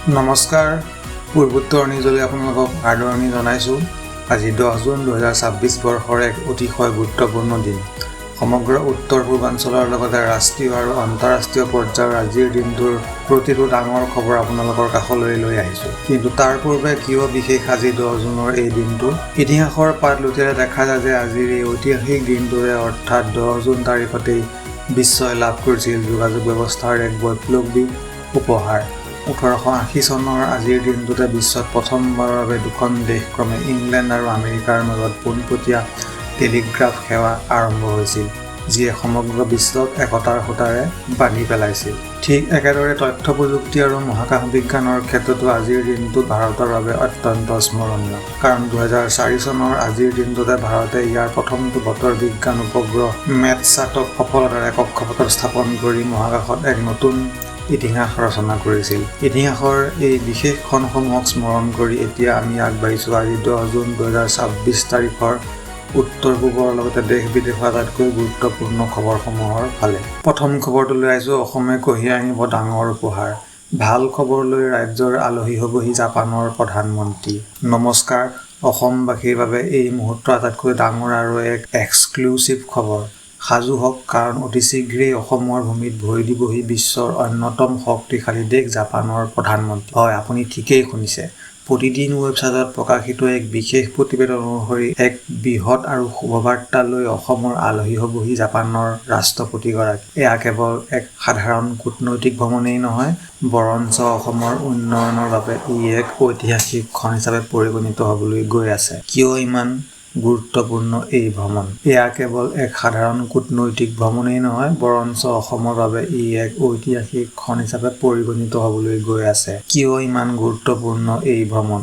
নমস্কাৰ পূৰ্বোত্তৰ নিজলৈ আপোনালোকক আদৰণি জনাইছোঁ। আজি 10 জুন 2026 বৰ্ষৰ এক অতিশয় গুৰুত্বপূৰ্ণ দিন। সমগ্ৰ উত্তৰ পূৰ্বাঞ্চলৰ লগতে ৰাষ্ট্ৰীয় আৰু আন্তঃৰাষ্ট্ৰীয় পৰ্যায়ৰ আজিৰ দিনটোৰ প্ৰতিটো ডাঙৰ খবৰ আপোনালোকৰ কাষলৈ লৈ আহিছোঁ। কিন্তু তাৰ পূৰ্বে কিয় বিশেষ আজি 10 জুনৰ এই দিনটো? ইতিহাসৰ পাত লুটিলে দেখা যায় যে আজিৰ এই ঐতিহাসিক দিনটোৰে অৰ্থাৎ 10 জুন তাৰিখতেই বিশ্বই লাভ কৰিছিল যোগাযোগ ব্যৱস্থাৰ এক বৈপ্লৱিক উপহাৰ। 1880 চনৰ আজিৰ দিনটোতে বিশ্বত প্ৰথমবাৰৰ বাবে দুখন দেশ ক্ৰমে ইংলেণ্ড আৰু আমেৰিকাৰ মাজত পোনপটীয়া টেলিগ্ৰাফ সেৱা আৰম্ভ হৈছিল, যিয়ে সমগ্ৰ বিশ্বক একতাৰ সূতাৰে বান্ধি পেলাইছিল। ঠিক একেদৰে তথ্য প্ৰযুক্তি আৰু মহাকাশ বিজ্ঞানৰ ক্ষেত্ৰতো আজিৰ দিনটো ভাৰতৰ বাবে অত্যন্ত স্মৰণীয়। কাৰণ 2004 চনৰ আজিৰ দিনটোতে ভাৰতে ইয়াৰ প্ৰথমটো বতৰ বিজ্ঞান উপগ্ৰহ মেটছাটক সফলতাৰে কক্ষপথত স্থাপন কৰি মহাকাশত এক নতুন ইতিহাস ৰচনা কৰিছিল। ইতিহাসৰ এই বিশেষ ক্ষণসমূহক স্মৰণ কৰি এতিয়া আমি আগবাঢ়িছোঁ আজি 10 জুন 2026 তাৰিখৰ উত্তৰ পূবৰ লগতে দেশ বিদেশৰ আটাইতকৈ গুৰুত্বপূৰ্ণ খবৰসমূহৰ ফালে। প্ৰথম খবৰটো লৈ আহিছোঁ অসমে কঢ়িয়াই আনিব ডাঙৰ উপহাৰ। ভাল খবৰ লৈ ৰাজ্যৰ আলহী হ'বহি জাপানৰ প্ৰধানমন্ত্ৰী। নমস্কাৰ, অসমবাসীৰ বাবে এই মুহূৰ্তৰ আটাইতকৈ ডাঙৰ আৰু এক এক্সক্লুচিভ খবৰ। সাজু হওক, কাৰণ অতি শীঘ্ৰেই অসমৰ ভূমিত ভৰি দিবহি বিশ্বৰ অন্যতম শক্তিশালী দেশ জাপানৰ প্ৰধানমন্ত্ৰী। হয়, আপুনি ঠিকেই শুনিছে। প্ৰতিদিন ৱেবছাইটত প্ৰকাশিত এক বিশেষ প্ৰতিবেদন অনুসৰি এক বৃহৎ আৰু শুভবাৰ্তা লৈ অসমৰ আলহী হ'বহি জাপানৰ ৰাষ্ট্ৰপতিগৰাকী। এয়া কেৱল এক সাধাৰণ কূটনৈতিক ভ্ৰমণেই নহয়, বৰঞ্চ অসমৰ উন্নয়নৰ বাবে ই এক ঐতিহাসিক ক্ষণ হিচাপে পৰিগণিত হ'বলৈ গৈ আছে। কিয় ইমান গুৰুত্বপূৰ্ণ এই ভ্ৰমণ? এয়া কেৱল এক সাধাৰণ কূটনৈতিক ভ্ৰমণেই নহয়, বৰঞ্চ অসমৰ বাবে ই এক ঐতিহাসিক ক্ষণ হিচাপে পৰিগণিত হ'বলৈ গৈ আছে। কিয় ইমান গুৰুত্বপূৰ্ণ এই ভ্ৰমণ?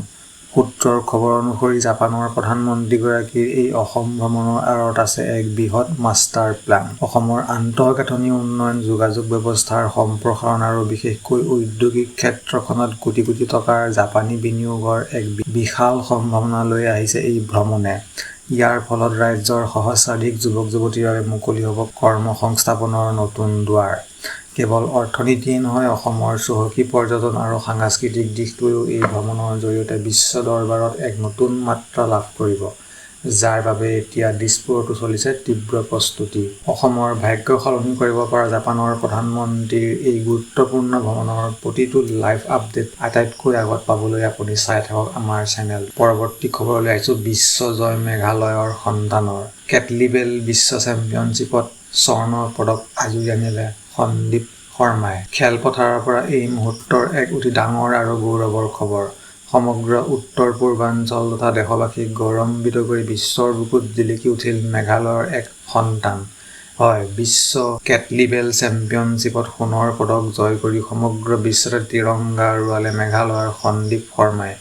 সূত্ৰৰ খবৰ অনুসৰি জাপানৰ প্ৰধানমন্ত্ৰীগৰাকীৰ এই অসম ভ্ৰমণৰ আঁৰত আছে এক বৃহৎ মাষ্টাৰ প্লান। অসমৰ আন্তঃগাঁথনি উন্নয়ন, যোগাযোগ ব্যৱস্থাৰ সম্প্ৰসাৰণ আৰু বিশেষকৈ ঔদ্যোগিক ক্ষেত্ৰখনত কোটি কোটি টকাৰ জাপানী বিনিয়োগৰ এক বিশাল সম্ভাৱনা লৈ আহিছে এই ভ্ৰমণে। ইয়াৰ ফলত ৰাজ্যৰ সহস্ৰাধিক যুৱক-যুৱতীৰ বাবে মুকলি হ'ব কৰ্মসংস্থাপনৰ নতুন দুৱাৰ। কেৱল অৰ্থনীতিয়েই নহয়, অসমৰ চহকী পৰ্যটন আৰু সাংস্কৃতিক দিশটোৱেও এই ভ্ৰমণৰ জৰিয়তে বিশ্ব দৰবাৰত এক নতুন মাত্ৰা লাভ কৰিব, যাৰ বাবে এতিয়া দিছপুৰতো চলিছে তীব্ৰ প্ৰস্তুতি। অসমৰ ভাগ্য সলনি কৰিব পৰা জাপানৰ প্ৰধানমন্ত্ৰীৰ এই গুৰুত্বপূৰ্ণ ভ্ৰমণৰ প্ৰতিটো লাইভ আপডেট আটাইতকৈ আগত পাবলৈ আপুনি চাই থাকক আমাৰ চেনেল। পৰৱৰ্তী খবৰলৈ আহিছোঁ বিশ্ব জয় মেঘালয়ৰ সন্তানৰ। কেটলিবেল বিশ্ব চেম্পিয়নশ্বিপত স্বৰ্ণৰ পদক আজুৰি আনিলে সন্দীপ শৰ্মাই। খেলপথাৰৰ পৰা এই মুহূৰ্তৰ এক অতি ডাঙৰ আৰু গৌৰৱৰ খবৰ। সমগ্ৰ উত্তৰ পূৰ্বাঞ্চল তথা দেশবাসীক গৌৰৱান্বিত কৰি বিশ্বৰ বুকুত জিলিকি উঠিল মেঘালয়ৰ এক সন্তান। হয়, বিশ্ব কেটলিবেল চেম্পিয়নশ্বিপত সোণৰ পদক জয় কৰি সমগ্ৰ বিশ্বতে তিৰংগা উৰুৱালে মেঘালয়ৰ সন্দীপ শৰ্মাই।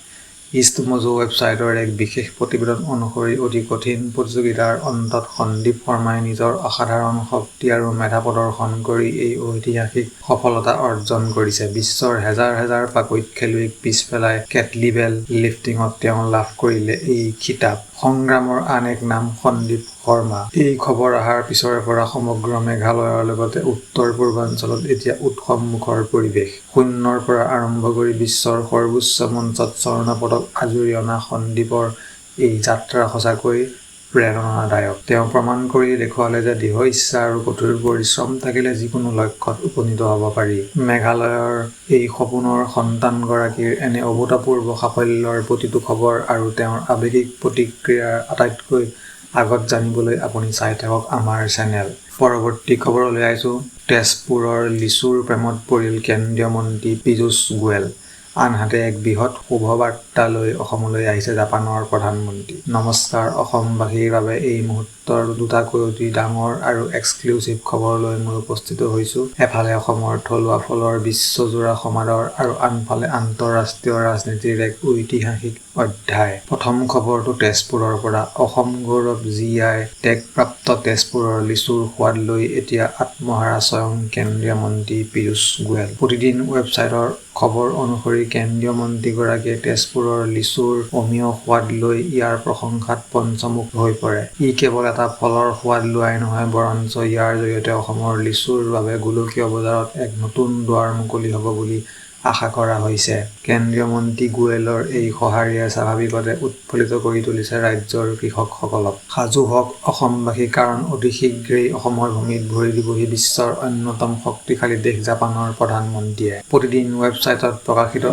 ইষ্টমোজো ৱেবছাইটৰ এক বিশেষ প্ৰতিবেদন অনুসৰি অতি কঠিন প্ৰতিযোগিতাৰ অন্তত সন্দীপ শৰ্মাই নিজৰ অসাধাৰণ শক্তি আৰু মেধা প্ৰদৰ্শন কৰি এই ঐতিহাসিক সফলতা অৰ্জন কৰিছে। বিশ্বৰ হেজাৰ হেজাৰ পাকৈত খেলুৱৈক পিছ পেলাই কেটলিবেল লিফটিঙত তেওঁ লাভ কৰিলে এই খিতাপ। সংগ্ৰামৰ আন এক নাম সন্দীপ শৰ্মা। এই খবৰ অহাৰ পিছৰে পৰা সমগ্ৰ মেঘালয়ৰ লগতে উত্তৰ পূৰ্বাঞ্চলত এতিয়া উৎসৱমুখৰ পৰিৱেশ। শূন্যৰ পৰা আৰম্ভ কৰি বিশ্বৰ সৰ্বোচ্চ মঞ্চত স্বৰ্ণ পদক আজুৰি অনা সন্দীপৰ এই যাত্ৰা সঁচাকৈ প্ৰেৰণাদায়ক। তেওঁ প্ৰমাণ কৰি দেখুৱালে যে দৃঢ় ইচ্ছা আৰু কঠোৰ পৰিশ্ৰম থাকিলে যিকোনো লক্ষ্যত উপনীত হ'ব পাৰি। মেঘালয়ৰ এই সপোনৰ সন্তানগৰাকীৰ এনে অভূতপূৰ্ব সাফল্যৰ প্ৰতিটো খবৰ আৰু তেওঁৰ আৱেগিক প্ৰতিক্ৰিয়াৰ আটাইতকৈ আগত জানিবলৈ আপুনি চাই থাকক আমাৰ চেনেল। পৰৱৰ্তী খবৰলৈ আহিছোঁ তেজপুৰৰ লিচুৰ প্ৰেমত পৰিল কেন্দ্ৰীয় মন্ত্ৰী পীযূষ গোৱেল। আনহাতে এক বৃহৎ শুভবাৰ্তা লৈ অসমলৈ আহিছে জাপানৰ প্ৰধানমন্ত্ৰী। নমস্কাৰ, অসমবাসীৰ বাবে এই মুহূৰ্তৰ দুটাকৈ অতি ডাঙৰ আৰু এক্সক্লুচিভ খবৰ লৈ মই উপস্থিত হৈছোঁ। এফালে অসমৰ থলুৱা ফলৰ বিশ্বজোৰা সমাদৰ আৰু আনফালে আন্তঃৰাষ্ট্ৰীয় ৰাজনীতিৰ এক ঐতিহাসিক অধ্যায়। প্ৰথম খবৰটো তেজপুৰৰ পৰা। অসম গৌৰৱ GI টেগপ্ৰাপ্ত তেজপুৰৰ লিচুৰ সোৱাদ লৈ এতিয়া আত্মহাৰা স্বয়ং কেন্দ্ৰীয় মন্ত্ৰী পীযূষ গোৱেল। প্ৰতিদিন ৱেবছাইটৰ খবৰ অনুসৰি কেন্দ্ৰীয় মন্ত্ৰীগৰাকীয়ে তেজপুৰৰ লিচুৰ অমীয় সোৱাদ লৈ ইয়াৰ প্ৰশংসাত পঞ্চমুখ হৈ পৰে। ই কেৱল এটা ফলৰ সোৱাদ লোৱাই নহয়, বৰঞ্চ ইয়াৰ জৰিয়তে অসমৰ লিচুৰ বাবে গোলকীয় বজাৰত এক নতুন দুৱাৰ মুকলি হ'ব বুলি আশা কৰা হৈছে। কেন্দ্ৰীয় মন্ত্ৰী গোৱেলৰ এই সঁহাৰিয়ে স্বাভাৱিকতে উৎফুল্লিত কৰি তুলিছে ৰাজ্যৰ কৃষকসকলক। সাজু হওক অসমবাসী, কাৰণ অতি শীঘ্ৰেই অসমৰ ভূমিত ভৰি দিবহি বিশ্বৰ অন্যতম শক্তিশালী দেশ জাপানৰ প্ৰধানমন্ত্ৰীয়ে। প্ৰতিদিন ৱেবছাইটত প্ৰকাশিত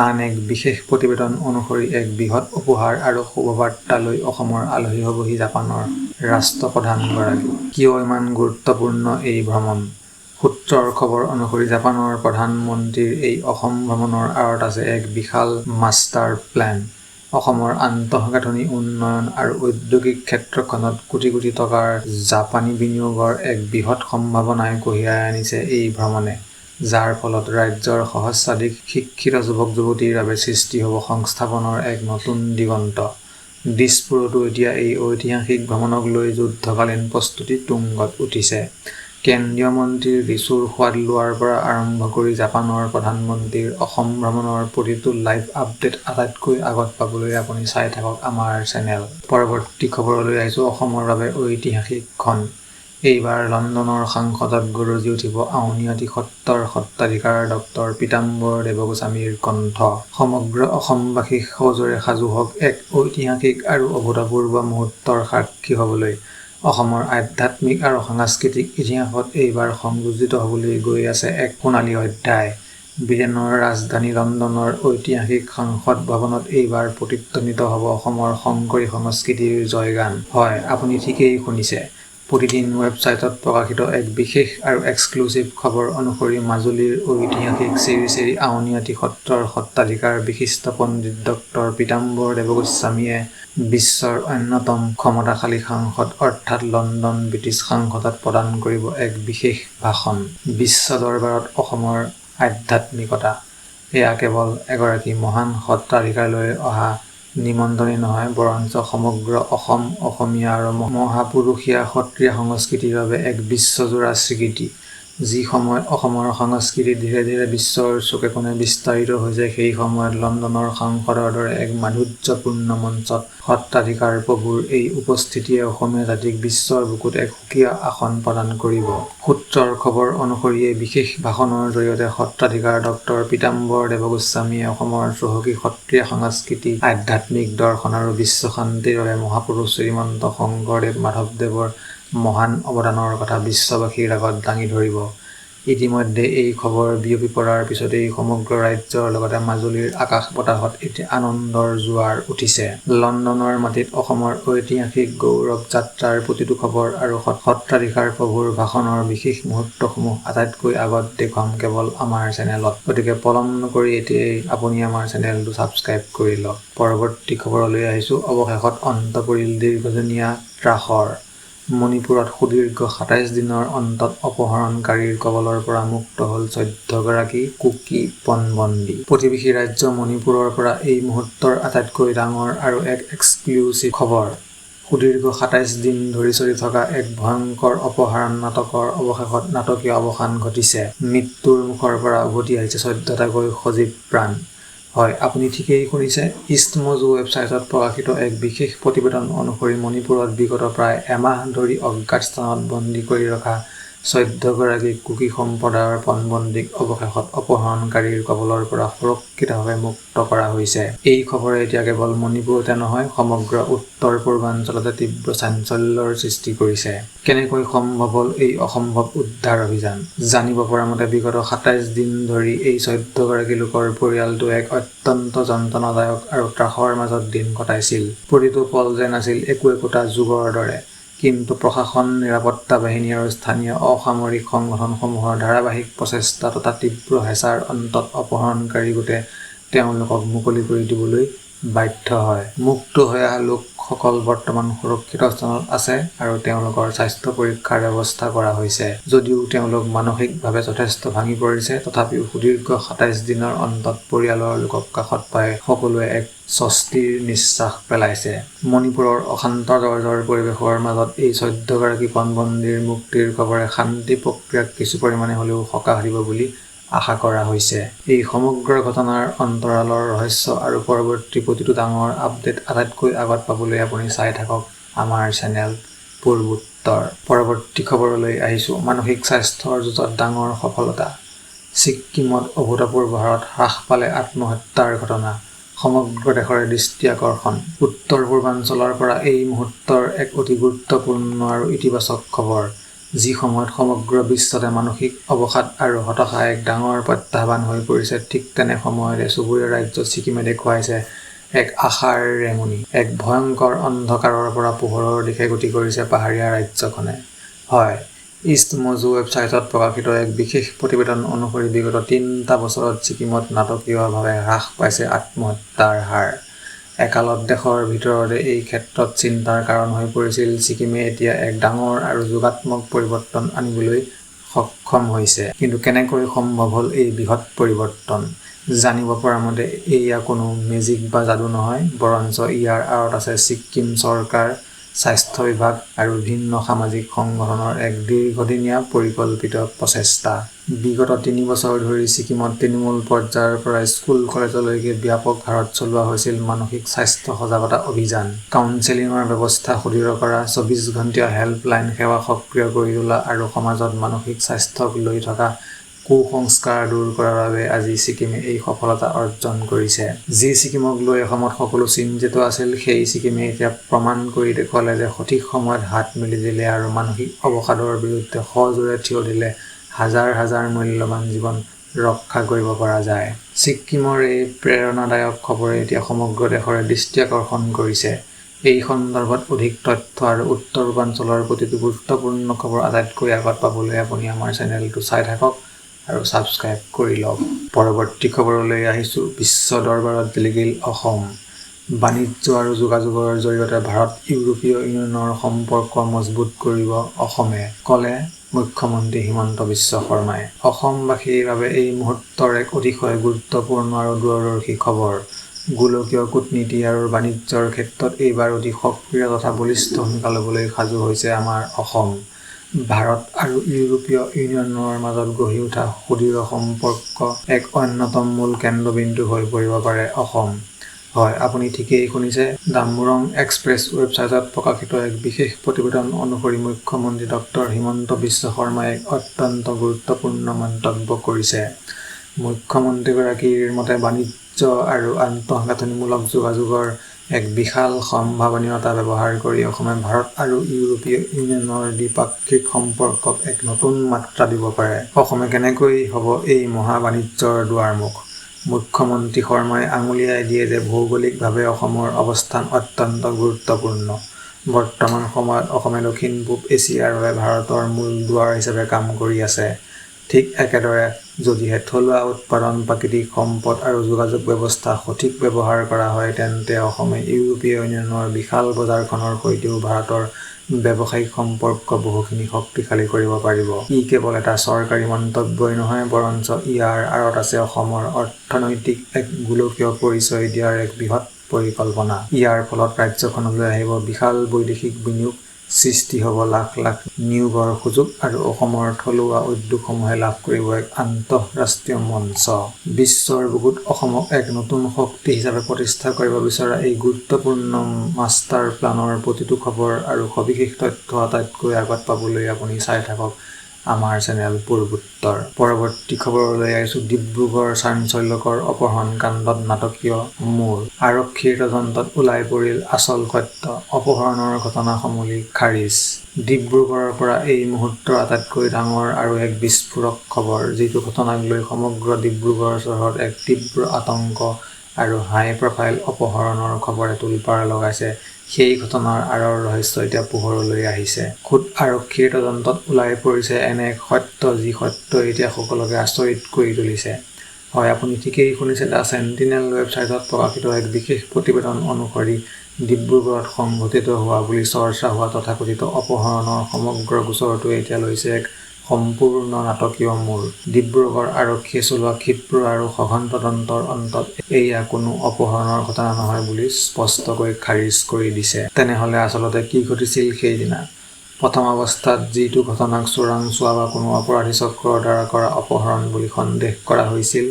আন এক বিশেষ প্ৰতিবেদন অনুসৰি এক বৃহৎ উপহাৰ আৰু শুভবাৰ্তা লৈ অসমৰ আলহী হ'বহি জাপানৰ ৰাষ্ট্ৰপ্ৰধানগৰাকী। কিয় ইমান গুৰুত্বপূৰ্ণ এই ভ্ৰমণ? সূত্ৰৰ খবৰ অনুসৰি জাপানৰ প্ৰধানমন্ত্ৰীৰ এই অসম ভ্ৰমণৰ আঁৰত আছে এক বিশাল মাষ্টাৰ প্লেন। অসমৰ আন্তঃগাঁথনি উন্নয়ন আৰু ঔদ্যোগিক ক্ষেত্ৰখনত কোটি কোটি টকাৰ জাপানী বিনিয়োগৰ এক বৃহৎ সম্ভাৱনাই কঢ়িয়াই আনিছে এই ভ্ৰমণে, যাৰ ফলত ৰাজ্যৰ সহস্ৰাধিক শিক্ষিত যুৱক-যুৱতীৰ বাবে সৃষ্টি হ'ব সংস্থাপনৰ এক নতুন দিগন্ত। দিছপুৰতো এতিয়া এই ঐতিহাসিক ভ্ৰমণক লৈ যুদ্ধকালীন প্ৰস্তুতি তুংগত উঠিছে। কেন্দ্ৰীয় মন্ত্ৰীৰ লিচুৰ সোৱাদ লোৱাৰ পৰা আৰম্ভ কৰি জাপানৰ প্ৰধানমন্ত্ৰীৰ অসম ভ্ৰমণৰ প্ৰতিটো লাইভ আপডেট আটাইতকৈ আগত পাবলৈ আপুনি চাই থাকক আমাৰ চেনেল। পৰৱৰ্তী খবৰলৈ আহিছোঁ অসমৰ বাবে ঐতিহাসিক ক্ষণ। এইবাৰ লণ্ডনৰ সাংসদত গৰজি উঠিব আউনীআটী সত্ৰৰ সত্ৰাধিকাৰ ডক্টৰ পীতাম্বৰ দেৱগোস্বামীৰ কণ্ঠ। সমগ্ৰ অসমবাসী সজোৰে সাজু হওক এক ঐতিহাসিক আৰু অভূতপূৰ্ব মুহূৰ্তৰ সাক্ষী হ'বলৈ। অসমৰ আধ্যাত্মিক আৰু সাংস্কৃতিক ইতিহাসত এইবাৰ সংযোজিত হ'বলৈ গৈ আছে এক সোণালী অধ্যায়। ব্ৰিটেইনৰ ৰাজধানী লণ্ডনৰ ঐতিহাসিক সংসদ ভৱনত এইবাৰ প্ৰতিধ্বনিত হ'ব অসমৰ শংকৰী সংস্কৃতিৰ জয়গান। হয়, আপুনি ঠিকেই শুনিছে। প্ৰতিদিন ৱেবছাইটত প্ৰকাশিত এক বিশেষ আৰু এক্সক্লুচিভ খবৰ অনুসৰি মাজুলীৰ ঐতিহাসিক শ্ৰী শ্ৰী আউনীআটী সত্ৰৰ সত্ৰাধিকাৰ বিশিষ্ট পণ্ডিত ডক্টৰ পীতাম্বৰ দেৱগোস্বামীয়ে বিশ্বৰ অন্যতম ক্ষমতাশালী সাংসদ অৰ্থাৎ লণ্ডন ব্ৰিটিছ সাংসদত প্ৰদান কৰিব এক বিশেষ ভাষণ। বিশ্ব দৰবাৰত অসমৰ আধ্যাত্মিকতা। এয়া কেৱল এগৰাকী মহান সত্ৰাধিকাৰলৈ অহা নিমন্ত্ৰণেই নহয়, বৰঞ্চ সমগ্ৰ অসম, অসমীয়া আৰু মহাপুৰুষীয়া সত্ৰীয়া সংস্কৃতিৰ বাবে এক বিশ্বজোৰা স্বীকৃতি। যি সময়ত অসমৰ সংস্কৃতি ধীৰে ধীৰে বিশ্বৰ চুকে কোণে বিস্তাৰিত হৈছে, সেই সময়ত লণ্ডনৰ সাংসদৰ দৰে এক মাধুৰ্যপূৰ্ণ মঞ্চত সত্ৰাধিকাৰ প্ৰভুৰ এই উপস্থিতিয়ে অসমীয়া জাতিক বিশ্বৰ বুকুত এক সুকীয়া আসন প্ৰদান কৰিব। সূত্ৰৰ খবৰ অনুসৰি এই বিশেষ ভাষণৰ জৰিয়তে সত্ৰাধিকাৰ ডক্টৰ পীতাম্বৰ দেৱগোস্বামীয়ে অসমৰ চহকী সত্ৰীয়া সংস্কৃতি, আধ্যাত্মিক দৰ্শন আৰু বিশ্ব শান্তিৰ বাবে মহাপুৰুষ শ্ৰীমন্ত শংকৰদেৱ মাধৱদেৱৰ মহান অৱদানৰ কথা বিশ্ববাসীৰ আগত দাঙি ধৰিব। ইতিমধ্যে এই খবৰ বিয়পি পৰাৰ পিছতেই সমগ্ৰ ৰাজ্যৰ লগতে মাজুলীৰ আকাশ বতাহত এতিয়া আনন্দৰ জোৱাৰ উঠিছে। লণ্ডনৰ মাটিত অসমৰ ঐতিহাসিক গৌৰৱ যাত্ৰাৰ প্ৰতিটো খবৰ আৰু সত্ৰাধিকাৰ প্ৰভুৰ ভাষণৰ বিশেষ মুহূৰ্তসমূহ আটাইতকৈ আগত দেখুৱাম কেৱল আমাৰ চেনেলত। গতিকে পলম নকৰি এতিয়াই আপুনি আমাৰ চেনেলটো ছাবস্ক্ৰাইব কৰি লওক। পৰৱৰ্তী খবৰলৈ আহিছোঁ অৱশেষত অন্ত পৰিল দীৰ্ঘদিনীয়া ত্ৰাসৰ। মণিপুৰত সুদীৰ্ঘ ২৭ দিনৰ অন্তত অপহৰণকাৰীৰ কবলৰ পৰা মুক্ত হ'ল ১৪গৰাকী কুকি পণবন্দী। প্ৰতিবেশী ৰাজ্য মণিপুৰৰ পৰা এই মুহূৰ্তৰ আটাইতকৈ ডাঙৰ আৰু এক এক্সক্লুচিভ খবৰ। সুদীৰ্ঘ ২৭ দিন ধৰি চলি থকা এক ভয়ংকৰ অপহৰণ নাটকৰ অৱশেষত নাটকীয় অৱসান ঘটিছে। মৃত্যুৰ মুখৰ পৰা উভতি আহিছে ১৪টাকৈ সজীৱ প্ৰাণ। হয়, আপুনি ঠিকেই শুনিছে। ইষ্টমজু ৱেবছাইটত প্ৰকাশিত এক বিশেষ প্ৰতিবেদন অনুসৰি মণিপুৰত বিগত প্ৰায় এমাহ ধৰি অজ্ঞাত স্থানত বন্দী কৰি ৰখা ১৪গৰাকী কুকি সম্প্ৰদায়ৰ পণবন্দীক অৱশেষত অপহৰণকাৰীৰ কবলৰ পৰা সুৰক্ষিতভাৱে মুক্ত কৰা হৈছে। এই খবৰে এতিয়া কেৱল মণিপুৰতে নহয়, সমগ্ৰ উত্তৰ-পূৰ্বাঞ্চলতে তীব্ৰ চাঞ্চল্যৰ সৃষ্টি কৰিছে। কেনেকৈ সম্ভৱ হ'ল এই অসম্ভৱ উদ্ধাৰ অভিযান? জানিব পৰা মতে বিগত ২৭ দিন ধৰি এই ১৪গৰাকী লোকৰ পৰিয়ালটো এক অত্যন্ত যন্ত্ৰণাদায়ক আৰু ত্ৰাসৰ মাজত দিন কটাইছিল। প্ৰতিটো পল যেন আছিল একোটা যুগৰ দৰে। কিন্তু প্ৰশাসন, নিৰাপত্তা বাহিনী আৰু স্থানীয় অসামৰিক সংগঠনসমূহৰ ধাৰাবাহিক প্ৰচেষ্টা তথা তীব্ৰ হেঁচাৰ অন্তত অপহৰণকাৰী গোটে তেওঁলোকক মুকলি কৰি দিবলৈ বাধ্য হয়। মুক্ত হৈ অহা লোকসকল বৰ্তমান সুৰক্ষিত স্থানত আছে আৰু তেওঁলোকৰ স্বাস্থ্য পৰীক্ষাৰ ব্যৱস্থা কৰা হৈছে। যদিও তেওঁলোক মানসিকভাৱে যথেষ্ট ভাঙি পৰিছে, তথাপিও সুদীৰ্ঘ ২৭ দিনৰ অন্তত পৰিয়ালৰ লোকক কাষত পাই সকলোৱে এক স্বস্তিৰ নিশ্বাস পেলাইছে। মণিপুৰৰ অশান্ত জৰ্জৰ পৰিৱেশৰ মাজত এই ১৪গৰাকী পণবন্দীৰ মুক্তিৰ খবৰে শান্তি প্ৰক্ৰিয়াক কিছু পৰিমাণে হ'লেও সকাহ দিব বুলি আশা কৰা হৈছে। এই সমগ্ৰ ঘটনাৰ অন্তৰালৰ ৰহস্য আৰু পৰৱৰ্তী প্ৰতিটো ডাঙৰ আপডেট আটাইতকৈ আগত পাবলৈ আপুনি চাই থাকক আমাৰ চেনেল পূৰ্বোত্তৰ। পৰৱৰ্তী খবৰলৈ আহিছোঁ মানসিক স্বাস্থ্যৰ যুঁজত ডাঙৰ সফলতা। ছিক্কিমত অভূতপূৰ্ব হাৰত হ্ৰাস পালে আত্মহত্যাৰ ঘটনা, সমগ্ৰ দেশৰে দৃষ্টি আকৰ্ষণ। উত্তৰ পূৰ্বাঞ্চলৰ পৰা এই মুহূৰ্তৰ এক অতি গুৰুত্বপূৰ্ণ আৰু ইতিবাচক খবৰ। যি সময়ত সমগ্ৰ বিশ্বতে মানসিক অৱসাদ আৰু হতাশা এক ডাঙৰ প্ৰত্যাহ্বান হৈ পৰিছে, ঠিক তেনে সময়তে চুবুৰীয়া ৰাজ্য ছিকিমে দেখুৱাইছে এক আশাৰ ৰেঙনি। এক ভয়ংকৰ অন্ধকাৰৰ পৰা পোহৰৰ দিশে গতি কৰিছে পাহাৰীয়া ৰাজ্যখনে। হয়, ইষ্ট মজু ৱেবছাইটত প্ৰকাশিত এক বিশেষ প্ৰতিবেদন অনুসৰি বিগত ৩টা বছৰত ছিকিমত নাটকীয়ভাৱে হ্ৰাস পাইছে আত্মহত্যাৰ হাৰ। একালত দেশৰ ভিতৰতে এই ক্ষেত্ৰত চিন্তাৰ কাৰণ হৈ পৰিছিল। ছিকিমে এতিয়া এক ডাঙৰ আৰু যোগাত্মক পৰিৱৰ্তন আনিবলৈ সক্ষম হৈছে। কিন্তু কেনেকৈ সম্ভৱ হ'ল এই বৃহৎ পৰিৱৰ্তন? জানিব পৰা মতে এয়া কোনো মেজিক বা যাদু নহয়, বৰঞ্চ ইয়াৰ আঁৰত আছে ছিক্কিম চৰকাৰ, স্বাস্থ্য বিভাগ আৰু ভিন্ন সামাজিক সংগঠনৰ এক দীৰ্ঘদিনীয়া পৰিকল্পিত প্ৰচেষ্টা। বিগত ৩ বছৰ ধৰি ছিকিমত তৃণমূল পৰ্যায়ৰ পৰা স্কুল কলেজলৈকে ব্যাপক হাৰত চলোৱা হৈছিল মানসিক স্বাস্থ্য সজাগতা অভিযান। কাউন্সেলিঙৰ ব্যৱস্থা সুদৃঢ় কৰা, ২৪ ঘণ্টীয়া হেল্পলাইন সেৱা সক্ৰিয় কৰি তোলা আৰু সমাজত মানসিক স্বাস্থ্যক লৈ থকা কুসংস্কাৰ দূৰ কৰাৰ বাবে আজি ছিকিমে এই সফলতা অৰ্জন কৰিছে। যি ছিকিমক লৈ এসময়ত সকলো চিন্তিত আছিল, সেই ছিকিমে এতিয়া প্ৰমাণ কৰি দেখুৱালে যে সঠিক সময়ত হাত মেলি দিলে আৰু মানসিক অৱসাদৰ বিৰুদ্ধে সজোৰে থিয় দিলে হাজাৰ হাজাৰ মূল্যৱান জীৱন ৰক্ষা কৰিব পৰা যায়। ছিক্কিমৰ এই প্ৰেৰণাদায়ক খবৰে এতিয়া সমগ্ৰ দেশৰে দৃষ্টি আকৰ্ষণ কৰিছে। এই সন্দৰ্ভত অধিক তথ্য আৰু উত্তৰ পূৰ্বাঞ্চলৰ প্ৰতিটো গুৰুত্বপূৰ্ণ খবৰ আটাইতকৈ আগত পাবলৈ আপুনি আমাৰ চেনেলটো চাই থাকক আৰু ছাবস্ক্ৰাইব কৰি লওক। পৰৱৰ্তী খবৰলৈ আহিছোঁ। বিশ্ব দৰবাৰত জিলিকিল অসম। বাণিজ্য আৰু যোগাযোগৰ জৰিয়তে ভাৰত-ইউৰোপীয় ইউনিয়নৰ সম্পৰ্ক মজবুত কৰিব অসমে, ক'লে মুখ্যমন্ত্ৰী হিমন্ত বিশ্ব শৰ্মাই। অসমবাসীৰ বাবে এই মুহূৰ্তৰ এক অতিশয় গুৰুত্বপূৰ্ণ আৰু দূৰদৰ্শী খবৰ। গোলকীয় কূটনীতি আৰু বাণিজ্যৰ ক্ষেত্ৰত এইবাৰ অতি সক্ৰিয় তথা বলিষ্ঠ ভূমিকা ল'বলৈ সাজু হৈছে আমাৰ অসম। ভাৰত আৰু ইউৰোপীয় ইউনিয়নৰ মাজত গঢ়ি উঠা সুদৃঢ় সম্পৰ্ক এক অন্যতম মূল কেন্দ্ৰবিন্দু হৈ পৰিব পাৰে অসম। হয়, আপুনি ঠিকেই শুনিছে। দাম্বুৰং এক্সপ্ৰেছ ৱেবছাইটত প্ৰকাশিত এক বিশেষ প্ৰতিবেদন অনুসৰি মুখ্যমন্ত্ৰী ডক্টৰ হিমন্ত বিশ্ব শৰ্মাই এক অত্যন্ত গুৰুত্বপূৰ্ণ মন্তব্য কৰিছে। মুখ্যমন্ত্ৰীগৰাকীৰ মতে বাণিজ্য আৰু আন্তঃগাঁথনিমূলক যোগাযোগৰ এক বিশাল সম্ভাৱনীয়তা ব্যৱহাৰ কৰি অসমে ভাৰত আৰু ইউৰোপীয় ইউনিয়নৰ দ্বিপাক্ষিক সম্পৰ্কক এক নতুন মাত্ৰা দিব পাৰে। অসমে কেনেকৈ হ'ব এই মহা বাণিজ্যৰ দুৱাৰমুখ? মুখ্যমন্ত্ৰী শৰ্মাই আঙুলিয়াই দিয়ে যে ভৌগোলিকভাৱে অসমৰ অৱস্থান অত্যন্ত গুৰুত্বপূৰ্ণ। বৰ্তমান সময়ত অসমে দক্ষিণ-পূব এছিয়াৰ বাবে ভাৰতৰ মূল দুৱাৰ হিচাপে কাম কৰি আছে। ঠিক একেদৰে যদিহে থলুৱা উৎপাদন, প্ৰাকৃতিক সম্পদ আৰু যোগাযোগ ব্যৱস্থা সঠিক ব্যৱহাৰ কৰা হয়, তেন্তে অসমে ইউৰোপীয় ইউনিয়নৰ বিশাল বজাৰখনৰ সৈতেও ভাৰতৰ ব্যৱসায়িক সম্পৰ্ক বহুখিনি শক্তিশালী কৰিব পাৰিব। ই কেৱল এটা চৰকাৰী মন্তব্যই নহয়, বৰঞ্চ ইয়াৰ আঁৰত আছে অসমৰ অৰ্থনৈতিক এক গোলকীয় পৰিচয় দিয়াৰ এক বৃহৎ পৰিকল্পনা। ইয়াৰ ফলত ৰাজ্যখনলৈ আহিব বিশাল বৈদেশিক বিনিয়োগ, সৃষ্টি হ'ব লাখ লাখ নিয়োগৰ সুযোগ আৰু অসমৰ থলুৱা উদ্যোগসমূহে লাভ কৰিব এক আন্তঃৰাষ্ট্ৰীয় মঞ্চ। বিশ্বৰ বুকুত অসমক এক নতুন শক্তি হিচাপে প্ৰতিষ্ঠা কৰিব বিচৰা এই গুৰুত্বপূৰ্ণ মাষ্টাৰ প্লানৰ প্ৰতিটো খবৰ আৰু সবিশেষ তথ্য আটাইতকৈ আগত পাবলৈ আপুনি চাই থাকক আমাৰ চেনেল পূৰ্বোত্তৰ। পৰৱৰ্তী খবৰলৈ আহিছোঁ। ডিব্ৰুগড় চাঞ্চল্যকৰ অপহৰণ কাণ্ডত নাটকীয় মূৰ। আৰক্ষীৰ তদন্তত ওলাই পৰিল আচল সত্য, অপহৰণৰ ঘটনা সমূলি খাৰিজ। ডিব্ৰুগড়ৰ পৰা এই মুহূৰ্তৰ আটাইতকৈ ডাঙৰ আৰু এক বিস্ফোৰক খবৰ, যিটো ঘটনাক লৈ সমগ্ৰ ডিব্ৰুগড় চহৰত এক তীব্ৰ আতংক আৰু হাই প্ৰফাইল অপহৰণৰ খবৰে তোলপাৰ লগাইছে। সেই ঘটনাৰ আঁৰৰ ৰহস্য এতিয়া পোহৰলৈ আহিছে। খোদ আৰক্ষীৰ তদন্তত ওলাই পৰিছে এনে এক সত্য, যি সত্যই এতিয়া সকলোকে আচৰিত কৰি তুলিছে। হয়, আপুনি ঠিকেই শুনিছে। দ্য চেণ্টিনেল ৱেবছাইটত প্ৰকাশিত এক বিশেষ প্ৰতিবেদন অনুসৰি ডিব্ৰুগড়ত সংঘটিত হোৱা বুলি চৰ্চা হোৱা তথাকথিত অপহৰণৰ সমগ্ৰ গোচৰটোৱে এতিয়া লৈছে এক সম্পূৰ্ণ নাটকীয় মূৰ। ডিব্ৰুগড় আৰক্ষীয়ে চলোৱা ক্ষীপ্ৰ আৰু সঘন তদন্তৰ অন্তত এয়া কোনো অপহৰণৰ ঘটনা নহয় বুলি স্পষ্টকৈ খাৰিজ কৰি দিছে। তেনেহ'লে আচলতে কি ঘটিছিল সেইদিনা? প্ৰথম অৱস্থাত যিটো ঘটনাক চোৰাংচোৱা বা কোনো অপৰাধী চক্ৰৰ দ্বাৰা কৰা অপহৰণ বুলি সন্দেহ কৰা হৈছিল,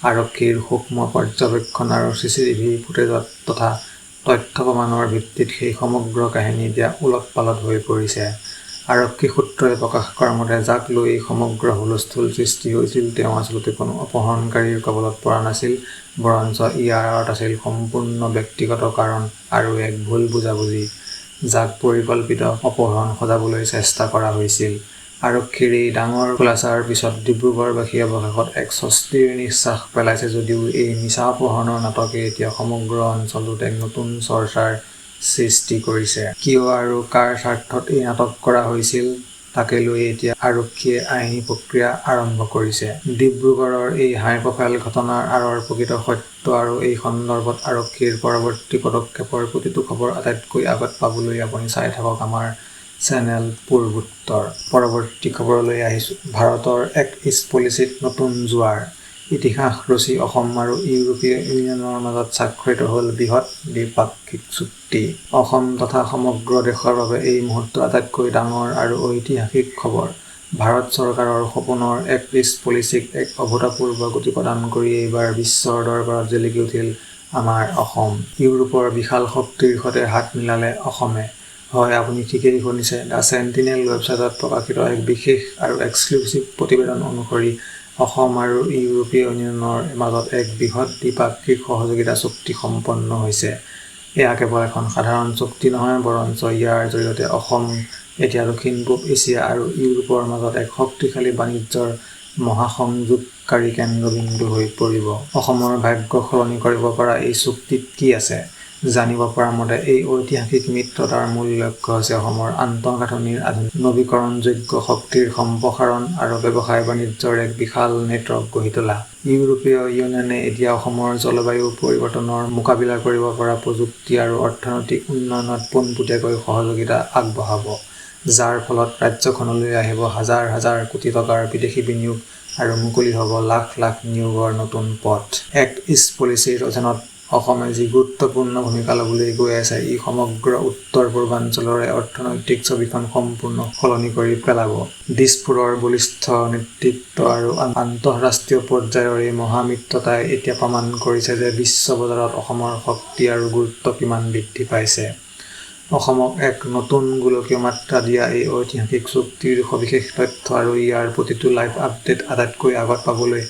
আৰক্ষীৰ সূক্ষ্ম পৰ্যবেক্ষণ আৰু CCTV ফুটেজত তথা তথ্য প্ৰমাণৰ ভিত্তিত সেই সমগ্ৰ কাহিনী এতিয়া ওলট-পালট হৈ পৰিছে। আৰক্ষী সূত্ৰই প্ৰকাশ কৰা মতে যাক লৈ সমগ্ৰ হুলস্থুল সৃষ্টি হৈছিল তেওঁ আচলতে কোনো অপহৰণকাৰীৰ কবলত পৰা নাছিল, বৰঞ্চ ইয়াৰ আঁৰত আছিল সম্পূৰ্ণ ব্যক্তিগত কাৰণ আৰু এক ভুল বুজাবুজি, যাক পৰিকল্পিত অপহৰণ সজাবলৈ চেষ্টা কৰা হৈছিল। আৰক্ষীৰ এই ডাঙৰ খোলাচাৰ পিছত ডিব্ৰুগড়বাসীয়ে অৱশেষত এক স্বস্তিৰ নিশ্বাস পেলাইছে যদিও এই মিছা অপহৰণৰ নাটকে এতিয়া সমগ্ৰ অঞ্চলটোত এক নতুন চৰ্চাৰ সৃষ্টি কৰিছে। কিয় আৰু কাৰ স্বাৰ্থত এই নাটক কৰা হৈছিল তাকে লৈ এতিয়া আৰক্ষীয়ে আইনী প্ৰক্ৰিয়া আৰম্ভ কৰিছে। ডিব্ৰুগড়ৰ এই হাই প্ৰফাইল ঘটনাৰ আঁৰৰ প্ৰকৃত সত্য আৰু এই সন্দৰ্ভত আৰক্ষীৰ পৰৱৰ্তী পদক্ষেপৰ প্ৰতিটো খবৰ আটাইতকৈ আগত পাবলৈ আপুনি চাই থাকক আমাৰ চেনেল পূৰ্বোত্তৰ। পৰৱৰ্তী খবৰলৈ আহিছোঁ। ভাৰতৰ এক্ট ইষ্ট পলিচিত নতুন জোৱাৰ, ইতিহাস ৰচি অসম আৰু ইউৰোপীয় ইউনিয়নৰ মাজত স্বাক্ষৰিত হ'ল বৃহৎ দ্বিপাক্ষিক চুক্তি। অসম তথা সমগ্ৰ দেশৰ বাবে এই মুহূৰ্তৰ আটাইতকৈ ডাঙৰ আৰু ঐতিহাসিক খবৰ। ভাৰত চৰকাৰৰ সপোনৰ এক্ট ইষ্ট পলিচিক এক অভূতপূৰ্ব গতি প্ৰদান কৰি এইবাৰ বিশ্বৰ দৰবাৰত জিলিকি উঠিল আমাৰ অসম। ইউৰোপৰ বিশাল শক্তিৰ সৈতে হাত মিলালে অসমে। হয়, আপুনি ঠিকেই শুনিছে। দ্য চেণ্টিনেল ৱেবছাইটত প্ৰকাশিত এক বিশেষ আৰু এক্সক্লুচিভ প্ৰতিবেদন অনুসৰি অসম আৰু ইউৰোপীয় ইউনিয়নৰ মাজত এক বৃহৎ দ্বিপাক্ষিক সহযোগিতা চুক্তি সম্পন্ন হৈছে। এয়া কেৱল এখন সাধাৰণ চুক্তি নহয়, বৰঞ্চ ইয়াৰ জৰিয়তে অসম এতিয়া দক্ষিণ-পূব এছিয়া আৰু ইউৰোপৰ মাজত এক শক্তিশালী বাণিজ্যৰ মহাসংযোগকাৰী কেন্দ্ৰবিন্দু হৈ পৰিব। অসমৰ ভাগ্য সলনি কৰিব পৰা এই চুক্তিত কি আছে? জানিব পৰা মতে এই ঐতিহাসিক মিত্ৰতাৰ মূল লক্ষ্য হৈছে অসমৰ আন্তঃগাঁথনিৰ আধুনিক নৱীকৰণযোগ্য শক্তিৰ সম্প্ৰসাৰণ আৰু ব্যৱসায় বাণিজ্যৰ এক বিশাল নেটৱৰ্ক গঢ়ি তোলা। ইউৰোপীয় ইউনিয়নে এতিয়া অসমৰ জলবায়ু পৰিৱৰ্তনৰ মোকাবিলা কৰিব পৰা প্ৰযুক্তি আৰু অৰ্থনৈতিক উন্নয়নত পোনপটীয়াকৈ সহযোগিতা আগবঢ়াব, যাৰ ফলত ৰাজ্যখনলৈ আহিব হাজাৰ হাজাৰ কোটি টকাৰ বিদেশী বিনিয়োগ আৰু মুকলি হ'ব লাখ লাখ নিয়োগৰ নতুন পথ। এক্ট ইষ্ট পলিচিৰ অধীনত অসমে যি গুৰুত্বপূৰ্ণ ভূমিকা ল'বলৈ গৈ আছে, ই সমগ্ৰ উত্তৰ পূৰ্বাঞ্চলৰে অৰ্থনৈতিক ছবিখন সম্পূৰ্ণ সলনি কৰি পেলাব। দিছপুৰৰ বলিষ্ঠ নেতৃত্ব আৰু আন্তঃৰাষ্ট্ৰীয় পৰ্যায়ৰ এই মহামিত্ৰতাই এতিয়া প্ৰমাণ কৰিছে যে বিশ্ব বজাৰত অসমৰ শক্তি আৰু গুৰুত্ব কিমান বৃদ্ধি পাইছে। অসমক এক নতুন গোলকীয় মাত্ৰা দিয়া এই ঐতিহাসিক চুক্তিৰ সবিশেষ তথ্য আৰু ইয়াৰ প্ৰতিটো লাইভ আপডেট আটাইতকৈ আগত পাবলৈ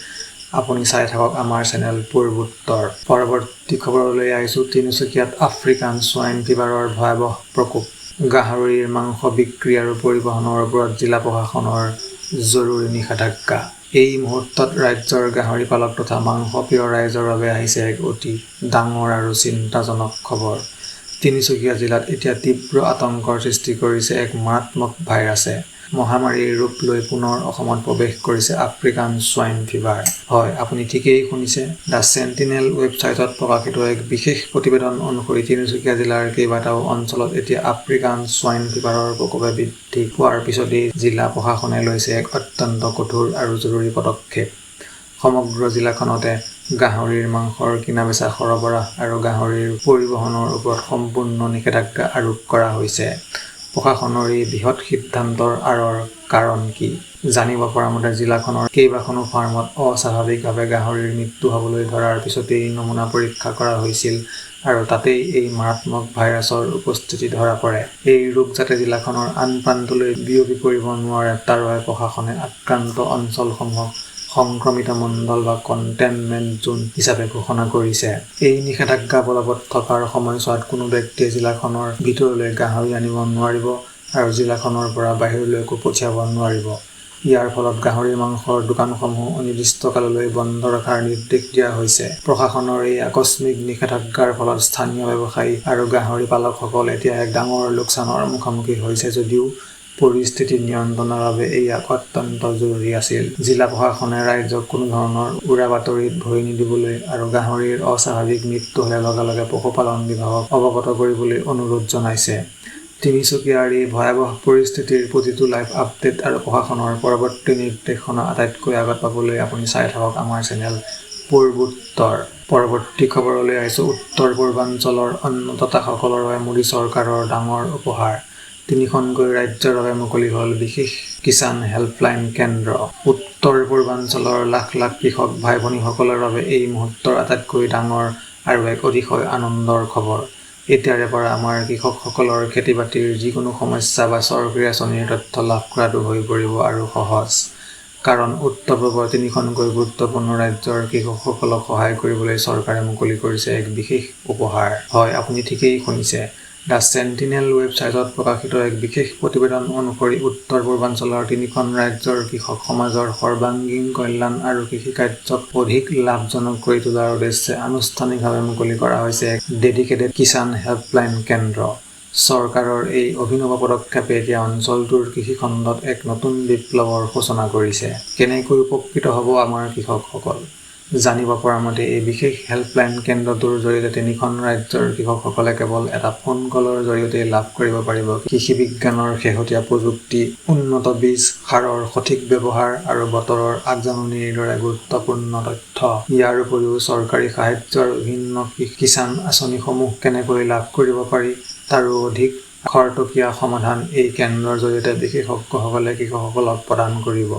আপুনি চাই থাকক আমাৰ চেনেল পূৰ্বোত্তৰ। পৰৱৰ্তী খবৰলৈ আহিছোঁ। তিনিচুকীয়াত আফ্ৰিকান সোৱাইন ফিভাৰৰ ভয়াৱহ প্ৰকোপ। গাহৰিৰ মাংস বিক্ৰী আৰু পৰিবহণৰ ওপৰত জিলা প্ৰশাসনৰ জৰুৰী নিষেধাজ্ঞা। এই মুহূৰ্তত ৰাজ্যৰ গাহৰি পালক তথা মাংসপ্ৰিয় ৰাইজৰ বাবে আহিছে এক অতি ডাঙৰ আৰু চিন্তাজনক খবৰ। তিনিচুকীয়া জিলাত এতিয়া তীব্ৰ আতংকৰ সৃষ্টি কৰিছে এক মাৰাত্মক ভাইৰাছে। মহামাৰীৰ ৰূপ লৈ পুনৰ অসমত প্ৰৱেশ কৰিছে আফ্ৰিকান সোৱাইন ফিভাৰ। হয়, আপুনি ঠিকেই শুনিছে। দ্য চেণ্টিনেল ৱেবছাইটত প্ৰকাশিত এক বিশেষ প্ৰতিবেদন অনুসৰি তিনিচুকীয়া জিলাৰ কেইবাটাও অঞ্চলত এতিয়া আফ্ৰিকান সোৱাইন ফিভাৰৰ প্ৰকোপে বৃদ্ধি পোৱাৰ পিছতেই জিলা প্ৰশাসনে লৈছে এক অত্যন্ত কঠোৰ আৰু জৰুৰী পদক্ষেপ। সমগ্ৰ জিলাখনতে গাহৰিৰ মাংসৰ কিনা-বেচা, সৰবৰাহ আৰু গাহৰিৰ পৰিবহণৰ ওপৰত সম্পূৰ্ণ নিষেধাজ্ঞা আৰোপ কৰা হৈছে। প্ৰশাসনৰ এই বৃহৎ সিদ্ধান্তৰ আঁৰৰ কাৰণ কি? জানিব পৰা মতে জিলাখনৰ কেইবাখনো ফাৰ্মত অস্বাভাৱিকভাৱে গাহৰিৰ মৃত্যু হ'বলৈ ধৰাৰ পিছতেই নমুনা পৰীক্ষা কৰা হৈছিল আৰু তাতেই এই মাৰাত্মক ভাইৰাছৰ উপস্থিতি ধৰা পৰে। এই ৰোগ যাতে জিলাখনৰ আন প্ৰান্তলৈ বিয়পি পৰিব নোৱাৰে তাৰ বাবে প্ৰশাসনে আক্ৰান্ত অঞ্চলসমূহক সংক্ৰমিত মণ্ডল বা কণ্টেইনমেণ্ট জোন হিচাপে ঘোষণা কৰিছে। এই নিষেধাজ্ঞা বলবৎ থকাৰ সময়ছোৱাত কোনো ব্যক্তিয়ে জিলাখনৰ ভিতৰলৈ গাহৰি আনিব নোৱাৰিব আৰু জিলাখনৰ পৰা বাহিৰলৈকো পঠিয়াব নোৱাৰিব। ইয়াৰ ফলত গাহৰি মাংসৰ দোকানসমূহ অনিৰ্দিষ্টকাললৈ বন্ধ ৰখাৰ নিৰ্দেশ দিয়া হৈছে। প্ৰশাসনৰ এই আকস্মিক নিষেধাজ্ঞাৰ ফলত স্থানীয় ব্যৱসায়ী আৰু গাহৰি পালকসকল এতিয়া এক ডাঙৰ লোকচানৰ মুখামুখি হৈছে যদিও পৰিস্থিতি নিয়ন্ত্ৰণৰ বাবে এয়া অত্যন্ত জৰুৰী আছিল। জিলা প্ৰশাসনে ৰাইজক কোনো ধৰণৰ উৰা বাতৰিত ভৰি নিদিবলৈ আৰু গাহৰিৰ অস্বাভাৱিক মৃত্যু হ'লে লগে লগে পশুপালন বিভাগক অৱগত কৰিবলৈ অনুৰোধ জনাইছে। তিনিচুকীয়াৰ এই ভয়াৱহ পৰিস্থিতিৰ প্ৰতিটো লাইভ আপডেট আৰু প্ৰশাসনৰ পৰৱৰ্তী নিৰ্দেশনা আটাইতকৈ আগত পাবলৈ আপুনি চাই থাকক আমাৰ চেনেল পূৰ্বোত্তৰ। পৰৱৰ্তী খবৰলৈ আহিছোঁ। উত্তৰ পূৰ্বাঞ্চলৰ অন্নদাতাসকলৰ বাবে মোদী চৰকাৰৰ ডাঙৰ উপহাৰ। 3খনকৈ ৰাজ্যৰ বাবে মুকলি হ'ল বিশেষ কিষাণ হেল্পলাইন কেন্দ্ৰ। উত্তৰ পূৰ্বাঞ্চলৰ লাখ লাখ কৃষক ভাই ভনীসকলৰ বাবে এই মুহূৰ্তৰ আটাইতকৈ ডাঙৰ আৰু এক অতিশয় আনন্দৰ খবৰ। এতিয়াৰে পৰা আমাৰ কৃষকসকলৰ খেতি-বাতিৰ যিকোনো সমস্যা বা চৰকাৰী আঁচনিৰ তথ্য লাভ কৰাটো হৈ পৰিব আৰু সহজ। কাৰণ উত্তৰ-পূবৰ 3খনকৈ গুৰুত্বপূৰ্ণ ৰাজ্যৰ কৃষকসকলক সহায় কৰিবলৈ চৰকাৰে মুকলি কৰিছে এক বিশেষ উপহাৰ। হয়, আপুনি ঠিকেই শুনিছে। দ্য চেণ্টিনেল ৱেবছাইটত প্ৰকাশিত এক বিশেষ প্ৰতিবেদন অনুসৰি উত্তৰ-পূৰ্বাঞ্চলৰ 3খন ৰাজ্যৰ কৃষক সমাজৰ সৰ্বাংগীন কল্যাণ আৰু কৃষিকাৰ্যক অধিক লাভজনক কৰি তোলাৰ উদ্দেশ্যে আনুষ্ঠানিকভাৱে মুকলি কৰা হৈছে এক ডেডিকেটেড কিষাণ হেল্পলাইন কেন্দ্ৰ। চৰকাৰৰ এই অভিনৱ পদক্ষেপে এতিয়া অঞ্চলটোৰ কৃষিখণ্ডত এক নতুন বিপ্লৱৰ সূচনা কৰিছে। কেনেকৈ উপকৃত হ'ব আমাৰ কৃষকসকল? জানিব পৰা মতে এই বিশেষ হেল্পলাইন কেন্দ্ৰটোৰ জৰিয়তে 3খন ৰাজ্যৰ কৃষকসকলে কেৱল এটা ফোন কলৰ জৰিয়তে লাভ কৰিব পাৰিব কৃষি বিজ্ঞানৰ শেহতীয়া প্ৰযুক্তি, উন্নত বীজ, সাৰৰ সঠিক ব্যৱহাৰ আৰু বতৰৰ আগজাননীৰ দৰে গুৰুত্বপূৰ্ণ তথ্য। ইয়াৰ উপৰিও চৰকাৰী সাহায্য আৰু বিভিন্ন কিষাণ আঁচনিসমূহ কেনেকৈ লাভ কৰিব পাৰি তাৰো অধিক খৰতকীয়া সমাধান এই কেন্দ্ৰৰ জৰিয়তে বিশেষজ্ঞসকলে কৃষকসকলক প্ৰদান কৰিব।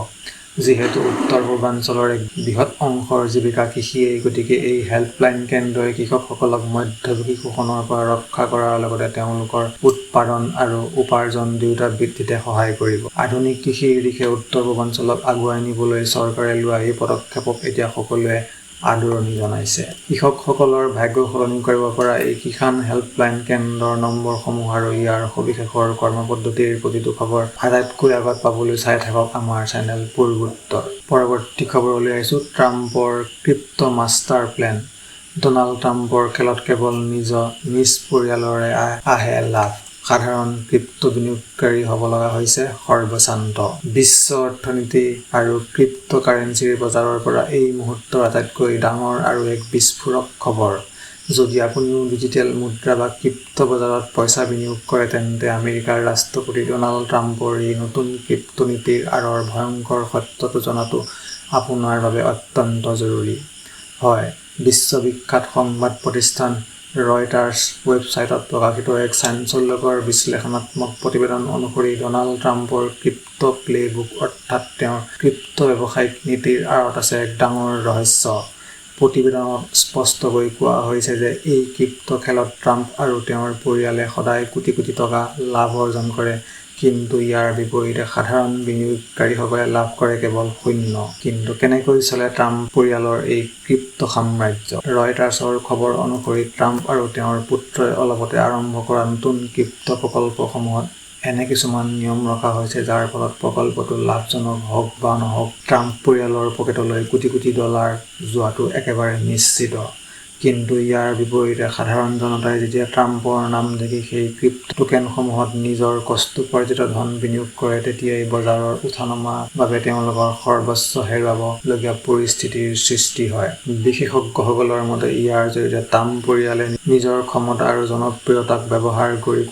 যিহেতু উত্তৰ-পূৰ্বাঞ্চলৰ এক বৃহৎ অংশৰ জীৱিকা কৃষিয়েই, গতিকে এই হেল্পলাইন কেন্দ্ৰই কৃষকসকলক মধ্যভোগী শোষণৰ পৰা ৰক্ষা কৰাৰ লগতে তেওঁলোকৰ উৎপাদন আৰু উপাৰ্জন দুয়োটা বৃদ্ধিতে সহায় কৰিব। আধুনিক কৃষিৰ দিশে উত্তৰ-পূৰ্বাঞ্চলক আগুৱাই নিবলৈ চৰকাৰে লোৱা এই পদক্ষেপক এতিয়া সকলোৱে আদৰণি জনাইছে। কৃষকসকলৰ ভাগ্য সলনি কৰিব পৰা এই কিষাণ হেল্পলাইন কেন্দ্ৰৰ নম্বৰসমূহ আৰু ইয়াৰ সবিশেষৰ কৰ্মপদ্ধতিৰ প্ৰতিটো খবৰ আটাইতকৈ আগত পাবলৈ চাই থাকক আমাৰ চেনেল পূৰ্বোত্তৰ। পৰৱৰ্তী খবৰলৈ আহিছোঁ। ট্ৰাম্পৰ ক্ৰিপ্টো মাষ্টাৰ প্লেন। ডনাল্ড ট্ৰাম্পৰ খেলত কেৱল নিজ পৰিয়ালৰে আহে লাভ। সাধাৰণ ক্ৰিপ্টো বিনিয়োগকাৰী হ'ব লগা হৈছে সৰ্বশান্ত। বিশ্ব অৰ্থনীতি আৰু ক্ৰিপ্টো কাৰেন্সিৰ বজাৰৰ পৰা এই মুহূৰ্তৰ আটাইতকৈ ডাঙৰ আৰু এক বিস্ফোৰক খবৰ। যদি আপুনিও ডিজিটেল মুদ্ৰা বা ক্ৰিপ্টো বজাৰত পইচা বিনিয়োগ কৰে, তেন্তে আমেৰিকাৰ ৰাষ্ট্ৰপতি ডনাল্ড ট্ৰাম্পৰ এই নতুন ক্ৰিপ্টো নীতিৰ আঁৰৰ ভয়ংকৰ সত্যটো জনাটো আপোনাৰ বাবে অত্যন্ত জৰুৰী। হয়, বিশ্ববিখ্যাত সংবাদ প্ৰতিষ্ঠান ৰয়টাৰ্ছ ৱেবছাইটত প্ৰকাশিত এক চাঞ্চল্যকৰ বিশ্লেষণাত্মক প্ৰতিবেদন অনুসৰি ডনাল্ড ট্ৰাম্পৰ ক্ৰিপ্টো প্লেবুক অৰ্থাৎ তেওঁৰ ক্ৰিপ্টো ব্যৱসায়িক নীতিৰ আঁৰত আছে এক ডাঙৰ ৰহস্য। প্ৰতিবেদনত স্পষ্টকৈ কোৱা হৈছে যে এই ক্ৰিপ্টো খেলত ট্ৰাম্প আৰু তেওঁৰ পৰিয়ালে সদায় কোটি কোটি টকা লাভ অৰ্জন কৰে, কিন্তু ইয়াৰ বিপৰীতে সাধাৰণ বিনিয়োগকাৰীসকলে লাভ কৰে কেৱল শূন্য। কিন্তু কেনেকৈ চলে ট্ৰাম্প পৰিয়ালৰ এই ক্ৰিপ্টো সাম্ৰাজ্য? ৰয়টাৰ্ছৰ খবৰ অনুসৰি ট্ৰাম্প আৰু তেওঁৰ পুত্ৰই অলপতে আৰম্ভ কৰা নতুন ক্ৰিপ্টো প্ৰকল্পসমূহত এনে কিছুমান নিয়ম ৰখা হৈছে যাৰ ফলত প্ৰকল্পটো লাভজনক হওক বা নহওক, ট্ৰাম্প পৰিয়ালৰ পকেটলৈ কোটি কোটি ডলাৰ যোৱাটো একেবাৰে নিশ্চিত। কিন্তু ইয়াৰ বিপৰীতে সাধাৰণ জনতাই যেতিয়া ট্ৰাম্পৰ নাম দেখি সেই ক্ৰিপ্টো টোকেনসমূহত নিজৰ কষ্টোপাৰ্জিত ধন বিনিয়োগ কৰে, তেতিয়াই বজাৰৰ উঠানমাৰ বাবে তেওঁলোকৰ সৰ্বস্ব হেৰুৱাবলগীয়া পৰিস্থিতিৰ সৃষ্টি হয়। বিশেষজ্ঞসকলৰ মতে ইয়াৰ জৰিয়তে ট্ৰাম্প পৰিয়ালে নিজৰ ক্ষমতা আৰু জনপ্ৰিয়তাক ব্যৱহাৰ কৰি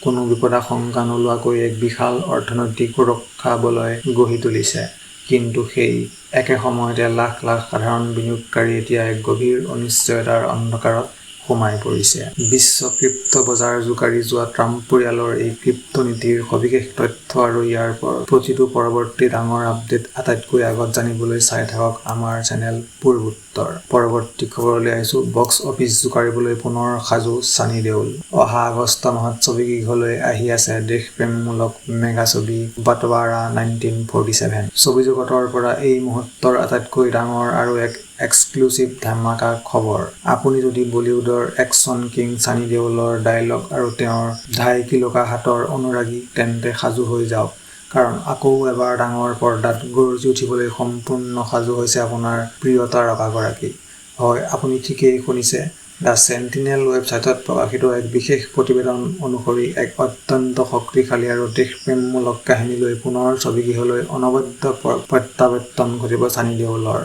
কোনো বিপদাশংকা নোলোৱাকৈ এক বিশাল অৰ্থনৈতিক সুৰক্ষা বলয় গঢ়ি তুলিছে। কিন্তু সেই একে সময়তে লাখ লাখ সাধাৰণ বিনিয়োগকাৰী এতিয়া এক গভীৰ অনিশ্চয়তাৰ অন্ধকাৰত সোমাই পৰিছে। বিশ্ব ক্ৰিপ্টো বজাৰ জোকাৰি যোৱা ট্ৰাম্প পৰিয়ালৰ এই ক্ৰিপ্টো নীতিৰ সবিশেষ তথ্য আৰু ইয়াৰ প্ৰতিটো পৰৱৰ্তী ডাঙৰ আপডেট আটাইতকৈ আগত জানিবলৈ চাই থাকক আমাৰ চেনেল পূৰ্বোত্তৰ। পৰৱৰ্তী খবৰলৈ আহিছোঁ। বক্স অফিচ জোকাৰিবলৈ পুনৰ সাজু ছানী দেওল। অহা আগষ্ট মাহত ছবিগৃহলৈ আহি আছে দেশপ্ৰেমমূলক মেগা ছবি বাটৱাৰা 1947। ছবি জগতৰ পৰা এই মুহূৰ্তৰ আটাইতকৈ ডাঙৰ আৰু এক এক্সক্লুচিভ ধামাকা খবৰ। আপুনি যদি বলিউডৰ একশ্যন কিং ছানী দেওলৰ ডায়লগ আৰু তেওঁৰ 2.5 কিলোকা হাতৰ অনুৰাগী, তেন্তে সাজু হৈ যাওক, কাৰণ আকৌ এবাৰ ডাঙৰ পৰ্দাত গৰজি উঠিবলৈ সম্পূৰ্ণ সাজু হৈছে আপোনাৰ প্ৰিয় তাৰকাগৰাকী। হয়, আপুনি ঠিকেই শুনিছে। দ্য চেণ্টিনেল ৱেবছাইটত প্ৰকাশিত এক বিশেষ প্ৰতিবেদন অনুসৰি এক অত্যন্ত শক্তিশালী আৰু দেশপ্ৰেমমূলক কাহিনীলৈ পুনৰ ছবিগৃহলৈ অনবদ্য প্ৰত্যাৱৰ্তন ঘটিব ছানী দেওলৰ।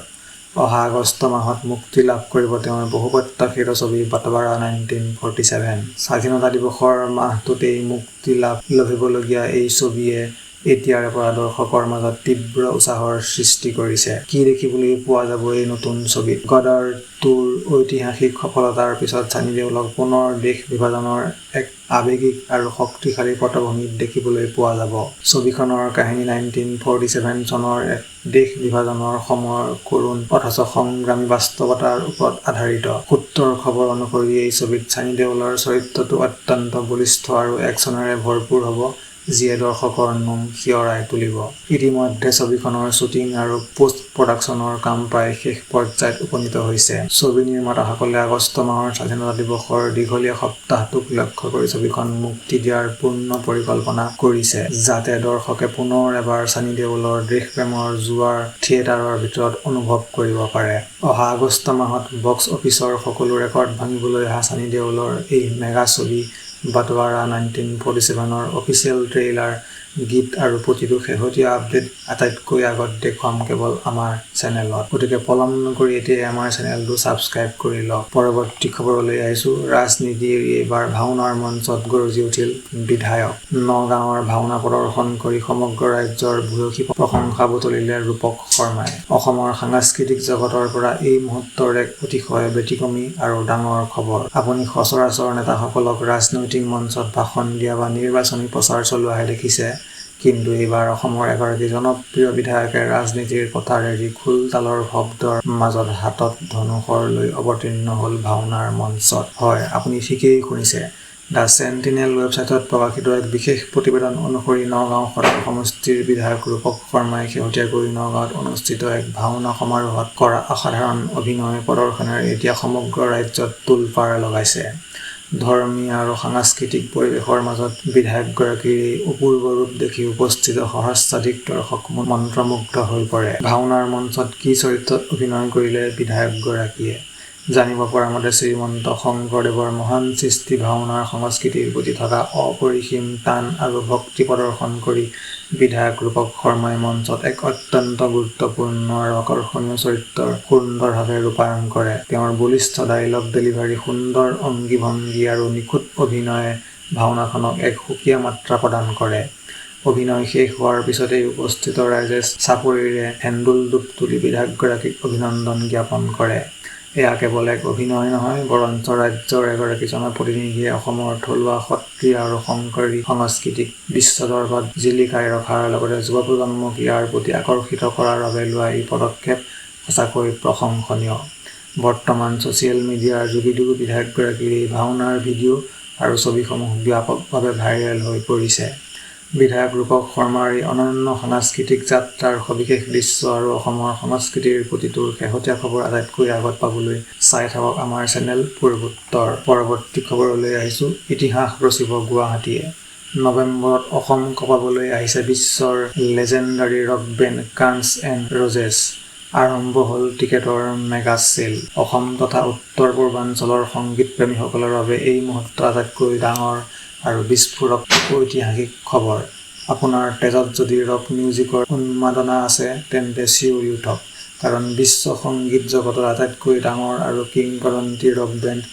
অহা আগষ্ট মাহত মুক্তি লাভ কৰিব তেওঁৰ বহুপ্ৰত্যাশিত ছবি বাটৱাৰা 1947। স্বাধীনতা দিৱসৰ মাহটোতেই মুক্তি লভিবলগীয়া এই ছবিয়ে এতিয়াৰে পৰা দৰ্শকৰ মাজত তীব্ৰ উৎসাহৰ সৃষ্টি কৰিছে। কি দেখিবলৈ পোৱা যাব এই নতুন ছবিত? গদৰ 2ৰ ঐতিহাসিক সফলতাৰ পিছত ছানী দেওলক পুনৰ দেশ বিভাজনৰ এক আৱেগিক আৰু শক্তিশালী পটভূমিত দেখিবলৈ পোৱা যাব। ছবিখনৰ কাহিনী 1947 চনৰ এক দেশ বিভাজনৰ সময়ৰ কৰুণ অথচ সংগ্ৰামী বাস্তৱতাৰ ওপৰত আধাৰিত। সূত্ৰৰ খবৰ অনুসৰি এই ছবিত ছানী দেওলৰ চৰিত্ৰটো অত্যন্ত বলিষ্ঠ আৰু একশ্যনেৰে ভৰপূৰ হ'ব, যিয়ে দৰ্শকৰ নোম শিয়ৰাই তুলিব। ইতিমধ্যে ছবিখনৰ শ্বুটিং আৰু পোষ্ট প্ৰডাকশ্যনৰ কাম প্ৰায় শেষ পৰ্যায়ত উপনীত হৈছে। ছবি নিৰ্মাতাসকলে আগষ্ট মাহৰ স্বাধীনতা দিৱসৰ দীঘলীয়া সপ্তাহটোক লক্ষ্য কৰি ছবিখন মুক্তি দিয়াৰ পূৰ্ণ পৰিকল্পনা কৰিছে, যাতে দৰ্শকে পুনৰ এবাৰ ছানী দেওলৰ দেশপ্ৰেমৰ জোৱাৰ থিয়েটাৰৰ ভিতৰত অনুভৱ কৰিব পাৰে। অহা আগষ্ট মাহত বক্স অফিচৰ সকলো ৰেকৰ্ড ভাঙিবলৈ অহা ছানী দেওলৰ এই মেগা ছবি বাটৱাৰা 1947ৰ অফিচিয়েল ট্ৰেইলাৰ, গীত আৰু প্ৰতিটো শেহতীয়া আপডেট আটাইতকৈ আগত দেখুৱাম কেৱল আমাৰ চেনেলত। গতিকে পলম নকৰি এতিয়াই আমাৰ চেনেলটো ছাবস্ক্ৰাইব কৰি লওক। পৰৱৰ্তী খবৰলৈ আহিছোঁ। ৰাজনীতি এৰি এইবাৰ ভাওনাৰ মঞ্চত গৰজি উঠিল বিধায়ক। নগাঁৱৰ ভাওনা প্ৰদৰ্শন কৰি সমগ্ৰ ৰাজ্যৰ ভূয়সী প্ৰশংসা বুটলিলে ৰূপক শৰ্মাই। অসমৰ সাংস্কৃতিক জগতৰ পৰা এই মুহূৰ্তৰ এক অতিশয় ব্যতিক্ৰমী আৰু ডাঙৰ খবৰ। আপুনি সচৰাচৰ নেতাসকলক ৰাজনৈতিক মঞ্চত ভাষণ দিয়া বা নিৰ্বাচনী প্ৰচাৰ চলোৱাহে দেখিছে, কিন্তু এইবাৰ অসমৰ এগৰাকী জনপ্ৰিয় বিধায়কে ৰাজনীতিৰ পথাৰ এৰি খোল তালৰ শব্দৰ মাজত হাতত ধনুশৰ লৈ অৱতীৰ্ণ হ'ল ভাওনাৰ মঞ্চত। হয়, আপুনি ঠিকেই শুনিছে। দ্য চেণ্টিনেল ৱেবছাইটত প্ৰকাশিত এক বিশেষ প্ৰতিবেদন অনুসৰি নগাঁও সদৰ সমষ্টিৰ বিধায়ক ৰূপক শৰ্মাই শেহতীয়াকৈ নগাঁৱত অনুষ্ঠিত এক ভাওনা সমাৰোহত কৰা অসাধাৰণ অভিনয় প্ৰদৰ্শনেৰে এতিয়া সমগ্ৰ ৰাজ্যত তোলপাৰ লগাইছে। ধৰ্মীয় আৰু সাংস্কৃতিক পৰিৱেশৰ মাজত বিধায়কগৰাকীৰ এই অপূৰ্ব ৰূপ দেখি উপস্থিত সহস্ৰাধিক দৰ্শক মন্ত্ৰমুগ্ধ হৈ পৰে। ভাওনাৰ মঞ্চত কি চৰিত্ৰত অভিনয় কৰিলে বিধায়কগৰাকীয়ে? জানিব পৰা মতে, শ্ৰীমন্ত শংকৰদেৱৰ মহান সৃষ্টি ভাওনাৰ সংস্কৃতিৰ প্ৰতি থকা অপৰিসীম টান আৰু ভক্তি প্ৰদৰ্শন কৰি বিধায়ক ৰূপক শৰ্মাই মঞ্চত এক অত্যন্ত গুৰুত্বপূৰ্ণ আৰু আকৰ্ষণীয় চৰিত্ৰৰ সুন্দৰভাৱে ৰূপায়ণ কৰে। তেওঁৰ বলিষ্ঠ ডায়লগ ডেলিভাৰী, সুন্দৰ অংগী ভংগী আৰু নিখুঁত অভিনয়ে ভাওনাখনক এক সুকীয়া মাত্ৰা প্ৰদান কৰে। অভিনয় শেষ হোৱাৰ পিছতেই উপস্থিত ৰাইজে চাপৰিৰে হেন্দোল-দোপ তুলি বিধায়কগৰাকীক অভিনন্দন জ্ঞাপন কৰে। এয়া কেৱল এক অভিনয় নহয়, বৰঞ্চ ৰাজ্যৰ এগৰাকী জনপ্ৰতিনিধিয়ে অসমৰ থলুৱা সত্ৰীয়া আৰু শংকৰী সংস্কৃতিক বিশ্ব দৰবাৰত জিলিকাই ৰখাৰ লগতে যুৱ প্ৰজন্মক ইয়াৰ প্ৰতি আকৰ্ষিত কৰাৰ বাবে লোৱা এই পদক্ষেপ সঁচাকৈ প্ৰশংসনীয়। বৰ্তমান ছচিয়েল মিডিয়াৰ যোগেদিও বিধায়কগৰাকীৰ এই ভাওনাৰ ভিডিঅ' আৰু ছবিসমূহ ব্যাপকভাৱে ভাইৰেল হৈ পৰিছে। বিধায়ক ৰূপক শৰ্মাৰ এই অনন্য সাংস্কৃতিক যাত্ৰাৰ সবিশেষ দৃশ্য আৰু অসমৰ সংস্কৃতিৰ প্ৰতিটোৰ শেহতীয়া খবৰ আটাইতকৈ আগত পাবলৈ চাই থাকক আমাৰ চেনেল পূৰ্বোত্তৰ। পৰৱৰ্তী খবৰলৈ আহিছোঁ। ইতিহাস ৰচিব গুৱাহাটীয়ে। নৱেম্বৰত অসম কঁপাবলৈ আহিছে বিশ্বৰ legendary rock band Guns N' Roses. আৰম্ভ হ'ল টিকেটৰ মেগা চেল। অসম তথা উত্তৰ পূৰ্বাঞ্চলৰ সংগীতপ্ৰেমীসকলৰ বাবে এই মুহূৰ্ত আটাইতকৈ ডাঙৰ আৰু বিস্ফোৰক ঐতিহাসিক খবৰ। আপোনাৰ তেজত যদি ৰক মিউজিকৰ উন্মাদনা আছে, তেন্তে চিঞৰি উঠক, কাৰণ বিশ্ব সংগীত জগতৰ আটাইতকৈ ডাঙৰ আৰু কিংবদন্তি rock band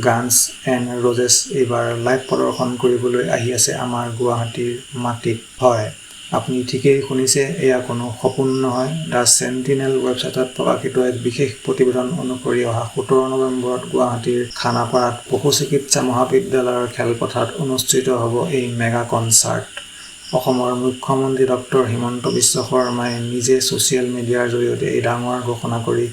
Guns N' Roses এইবাৰ লাইভ প্ৰদৰ্শন কৰিবলৈ আহি আছে আমাৰ গুৱাহাটীৰ মাটিত। হয়, আপুনি ঠিকেই শুনিছে, এয়া কোনো সপোন নহয়। দ্য চেণ্টিনেল ৱেবছাইটত প্ৰকাশিত এক বিশেষ প্ৰতিবেদন অনুসৰি অহা 17 নৱেম্বৰত গুৱাহাটীৰ খানাপাৰাত পশু চিকিৎসা মহাবিদ্যালয়ৰ খেলপথাৰত অনুষ্ঠিত হ'ব এই মেগা কনচাৰ্ট। অসমৰ মুখ্যমন্ত্ৰী ডক্টৰ হিমন্ত বিশ্ব শৰ্মাই নিজে ছচিয়েল মিডিয়াৰ জৰিয়তে এই ডাঙৰ ঘোষণা কৰি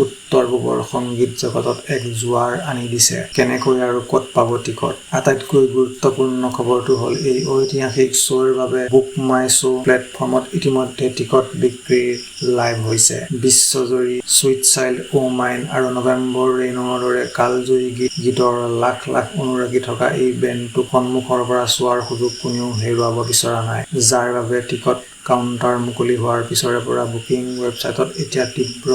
উত্তৰ-পূবৰ সংগীত জগতত এক জোৱাৰ আনি দিছে। কেনেকৈ আৰু ক'ত পাব টিকট? আটাইতকৈ গুৰুত্বপূৰ্ণ খবৰটো হ'ল এই ঐতিহাসিক শ্ব'ৰ বাবে বুক মাই শ্ব' প্লেটফৰ্মত ইতিমধ্যে টিকট বিক্ৰী লাইভ হৈছে। বিশ্বজুৰি ছুইট চাইল্ড, অ' মাইন আৰু নৱেম্বৰ ৰেইনৰ দৰে কালজয়ী গীতৰ লাখ লাখ অনুৰাগী থকা এই বেণ্ডটোক সন্মুখৰ পৰা চোৱাৰ সুযোগ কোনেও হেৰুৱাব বিচৰা নাই, যাৰ বাবে টিকট কাউণ্টাৰ মুকলি হোৱাৰ পিছৰে পৰা বুকিং ৱেবছাইটত এতিয়া তীব্ৰ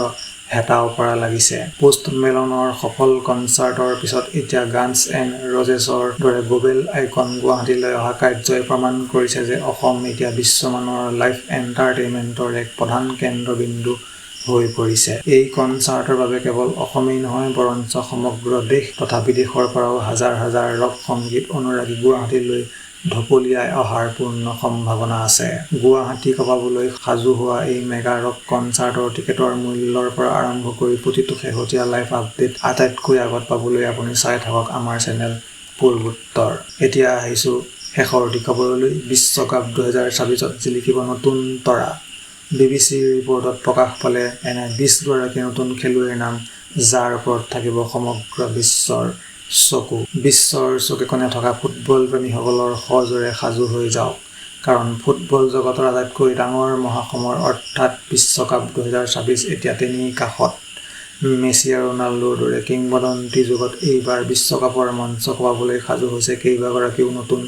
হেতাও পৰা লাগিছে। পোষ্ট মেলনৰ সফল কনচাৰ্টৰ পিছত এতিয়া গানছ এণ্ড ৰ'জেছৰ দৰে গ্ল'বেল আইকন গুৱাহাটীলৈ অহা কাৰ্যই প্ৰমাণ কৰিছে যে অসম এতিয়া বিশ্বমানৰ লাইভ এণ্টাৰটেইনমেণ্টৰ এক প্ৰধান কেন্দ্ৰবিন্দু হৈ পৰিছে। এই কনচাৰ্টৰ বাবে কেৱল অসমেই নহয়, বৰঞ্চ সমগ্ৰ দেশ তথা বিদেশৰ পৰাও হাজাৰ হাজাৰ ৰক সংগীত অনুৰাগী গুৱাহাটীলৈ ঢপলিয়াই অহাৰ পূৰ্ণ সম্ভাৱনা আছে। গুৱাহাটী কপাবলৈ সাজু হোৱা এই মেগা ৰক কনচাৰ্টৰ টিকেটৰ মূল্যৰ পৰা আৰম্ভ কৰি প্ৰতিটো শেহতীয়া লাইভ আপডেট আটাইতকৈ আগত পাবলৈ আপুনি চাই থাকক আমাৰ চেনেল পূৰ্বোত্তৰ। এতিয়া আহিছোঁ শেষৰ খবৰলৈ। বিশ্বকাপ 2026ত জিলিকিব নতুন তৰা। বিবিচিৰ ৰিপৰ্টত প্ৰকাশ পালে এনে 20 গৰাকী নতুন খেলুৱৈৰ নাম, যাৰ ওপৰত থাকিব সমগ্ৰ বিশ্বৰ চকু। বিশ্বৰ চকুকণে থকা ফুটবল প্ৰেমীসকলৰ সজোৰে সাজু হৈ যাওক, কাৰণ ফুটবল জগতৰ আটাইতকৈ ডাঙৰ মহাসমৰ অৰ্থাৎ বিশ্বকাপ 2026 এতিয়া তেনেই কাষত। মেছি আৰু ৰোনাল্ডোৰ দৰে কিংবদন্তি যুগত এইবাৰ বিশ্বকাপৰ মঞ্চ কপাবলৈ সাজু হৈছে কেইবাগৰাকীও নতুন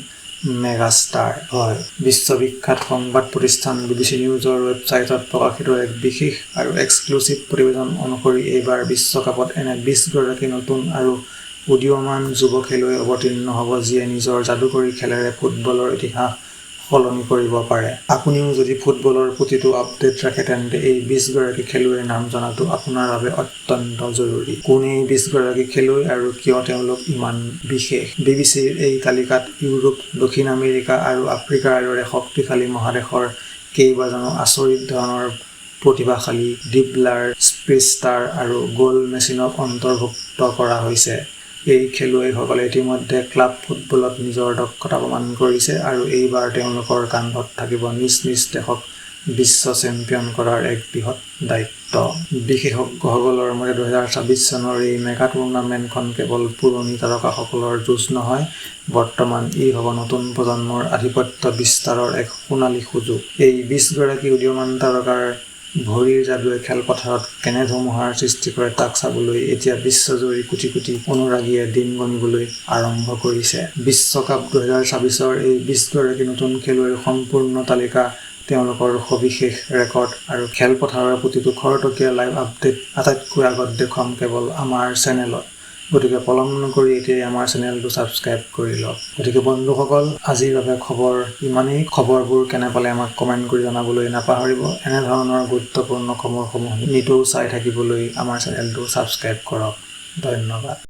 মেগাষ্টাৰ। হয়, বিশ্ববিখ্যাত সংবাদ প্ৰতিষ্ঠান BBC নিউজৰ ৱেবছাইটত প্ৰকাশিত এক বিশেষ আৰু এক্সক্লুচিভ প্ৰতিবেদন অনুসৰি এইবাৰ বিশ্বকাপত এনে 20 গৰাকী নতুন আৰু উদীয়মান যুৱ খেলুৱৈ অৱতীৰ্ণ হ'ব, যিয়ে নিজৰ যাদুকৰী খেলেৰে ফুটবলৰ ইতিহাস সলনি কৰিব পাৰে। আপুনিও যদি ফুটবলৰ প্ৰতিটো আপডেট ৰাখে, তেন্তে এই 20 গৰাকী খেলুৱৈৰ নাম জনাটো আপোনাৰ বাবে অত্যন্ত জৰুৰী। কোন এই 20 গৰাকী খেলুৱৈ আৰু কিয় তেওঁলোক ইমান বিশেষ? BBCৰ এই তালিকাত ইউৰোপ, দক্ষিণ আমেৰিকা আৰু আফ্ৰিকাৰ দৰে শক্তিশালী মহাদেশৰ কেইবাজনো আচৰিত ধৰণৰ প্ৰতিভাশালী ড্ৰিবলাৰ, স্প্ৰিণ্টাৰ আৰু গ'ল মেচিনক অন্তৰ্ভুক্ত কৰা হৈছে। এই খেলুৱৈসকলে ইতিমধ্যে ক্লাব ফুটবলত নিজৰ দক্ষতা প্ৰমাণ কৰিছে আৰু এইবাৰ তেওঁলোকৰ কান্ধত থাকিব নিজ নিজ দেশক বিশ্ব চেম্পিয়ন কৰাৰ এক বৃহৎ দায়িত্ব। বিশেষজ্ঞসকলৰ মতে 2026 চনৰ এই মেগা টুৰ্ণামেণ্টখন কেৱল পুৰণি তাৰকাসকলৰ যুঁজ নহয়, বৰ্তমান ই হ'ব নতুন প্ৰজন্মৰ আধিপত্য বিস্তাৰৰ এক সোণালী সুযোগ। এই 20 গৰাকী উদীয়মান তাৰকাৰ ভৰিৰ যাদুৱে খেলপথাৰত কেনে ধুমুহাৰ সৃষ্টি কৰে তাক চাবলৈ এতিয়া বিশ্বজুৰি কোটি কোটি অনুৰাগীয়ে দিন গণিবলৈ আৰম্ভ কৰিছে। বিশ্বকাপ 2026ৰ এই 20 গৰাকী নতুন খেলুৱৈৰ সম্পূৰ্ণ তালিকা, তেওঁলোকৰ সবিশেষ ৰেকৰ্ড আৰু খেলপথাৰৰ প্ৰতিটো খৰতকীয়া লাইভ আপডেট আটাইতকৈ আগত দেখুৱাম কেৱল আমাৰ চেনেলত। গতিকে পলম নকৰি এতিয়াই আমাৰ চেনেলটো ছাবস্ক্ৰাইব কৰি লওক। গতিকে বন্ধুসকল, আজিৰ বাবে খবৰ ইমানেই। খবৰবোৰ কেনে পালে আমাক কমেণ্ট কৰি জনাবলৈ নাপাহৰিব। এনেধৰণৰ গুৰুত্বপূৰ্ণ খবৰসমূহ নিতৌ চাই থাকিবলৈ আমাৰ চেনেলটো ছাবস্ক্ৰাইব কৰক। ধন্যবাদ।